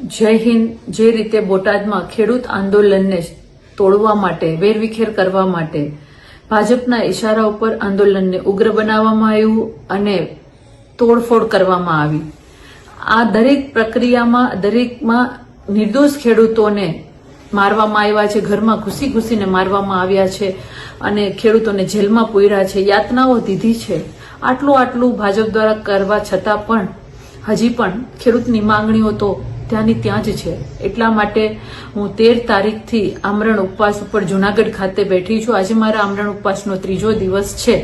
જય હિન્દ. જે રીતે બોટાદમાં ખેડૂત આંદોલનને તોડવા માટે, વેરવિખેર કરવા માટે ભાજપના ઇશારા ઉપર આંદોલનને ઉગ્ર બનાવવામાં આવ્યું અને તોડફોડ કરવામાં આવી. આ દરેક પ્રક્રિયામાં દરેકમાં નિર્દોષ ખેડૂતોને મારવામાં આવ્યા છે, ઘરમાં ઘૂસીને મારવામાં આવ્યા છે અને ખેડૂતોને જેલમાં પૂર્યા છે, યાતનાઓ દીધી છે. આટલું ભાજપ દ્વારા કરવા છતાં પણ હજી પણ ખેડૂતની માંગણીઓ તો ત્યાંની ત્યાં જ છે. એટલા માટે હું 13 તારીખથી આમરણ ઉપવાસ ઉપર જુનાગઢ ખાતે બેઠી છું. આજે મારા આમરણ ઉપવાસનો 3જો દિવસ છે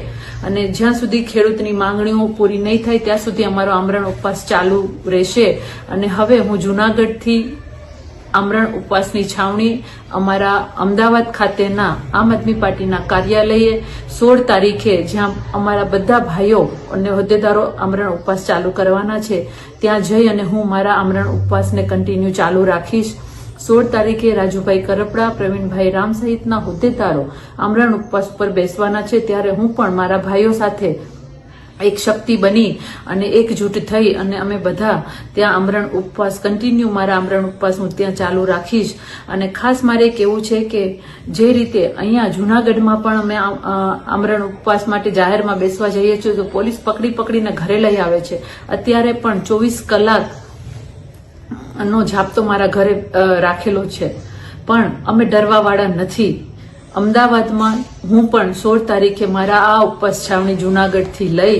અને જ્યાં સુધી ખેડૂતની માંગણીઓ પૂરી નહીં થાય ત્યાં સુધી અમારો આમરણ ઉપવાસ ચાલુ રહેશે. અને હવે હું જુનાગઢથી આમરણ ઉપવાસની છાવણી અમારા અમદાવાદ ખાતેના આમ આદમી પાર્ટીના કાર્યાલયે 16 તારીખે, જ્યાં અમારા બધા ભાઈઓ અને હોદ્દેદારો આમરણ ઉપવાસ ચાલુ કરવાના છે, ત્યાં જઈ અને હું મારા આમરણ ઉપવાસને કન્ટિન્યુ ચાલુ રાખીશ. 16 તારીખે રાજુભાઈ કરપડા, પ્રવીણભાઈ રામ સહિતના હોદ્દેદારો આમરણ ઉપવાસ પર બેસવાના છે. ત્યારે હું પણ મારા ભાઈઓ સાથે એક શક્તિ બની અને એકજૂટ થઈ અને અમે બધા ત્યાં આમરણ ઉપવાસ કન્ટિન્યુ, મારા આમરણ ઉપવાસ હું ત્યાં ચાલુ રાખીશ. અને ખાસ મારે કહેવું છે કે જે રીતે અહીંયા જુનાગઢમાં પણ અમે આમરણ ઉપવાસ માટે જાહેરમાં બેસવા જઈએ છીએ તો પોલીસ પકડીને ઘરે લઈ આવે છે. અત્યારે પણ 24 કલાક નો જાપ્તો મારા ઘરે રાખેલો છે, પણ અમે ડરવાવાળા નથી. અમદાવાદમાં હું પણ 16 તારીખે મારા આ ઉપવાસ છાવણી જુનાગઢથી લઈ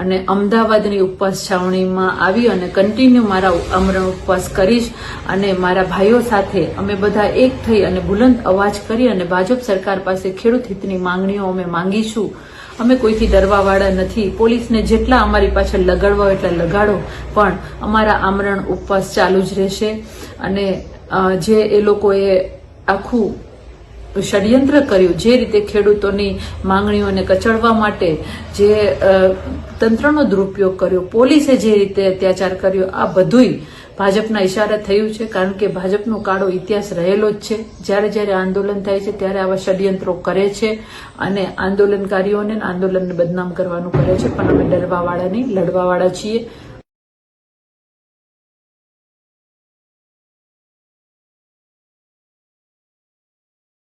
અને અમદાવાદની ઉપવાસ છાવણીમાં આવી અને કન્ટિન્યુ મારા આમરણ ઉપવાસ કરીશ. અને મારા ભાઈઓ સાથે અમે બધા એક થઈ અને બુલંદ અવાજ કરી અને ભાજપ સરકાર પાસે ખેડૂત હિતની માંગણીઓ અમે માંગીશું. અમે કોઈથી ડરવાવાળા નથી. પોલીસને જેટલા અમારી પાછળ લગાડવા એટલા લગાડો, પણ અમારા આમરણ ઉપવાસ ચાલુ જ રહેશે. અને જે એ લોકોએ આખું ષડયંત્ર કર્યું, જે રીતે ખેડૂતોની માંગણીઓને કચડવા માટે જે તંત્રનો દુરુપયોગ કર્યો, પોલીસે જે રીતે અત્યાચાર કર્યો, આ બધુંય ભાજપના ઇશારા થયું છે. કારણ કે ભાજપનો કાળો ઇતિહાસ રહેલો જ છે. જ્યારે આંદોલન થાય છે ત્યારે આવા ષડયંત્રો કરે છે અને આંદોલનકારીઓને આંદોલનને બદનામ કરવાનું કરે છે. પણ અમે ડરવાવાળા નહીં, લડવાવાળા છીએ.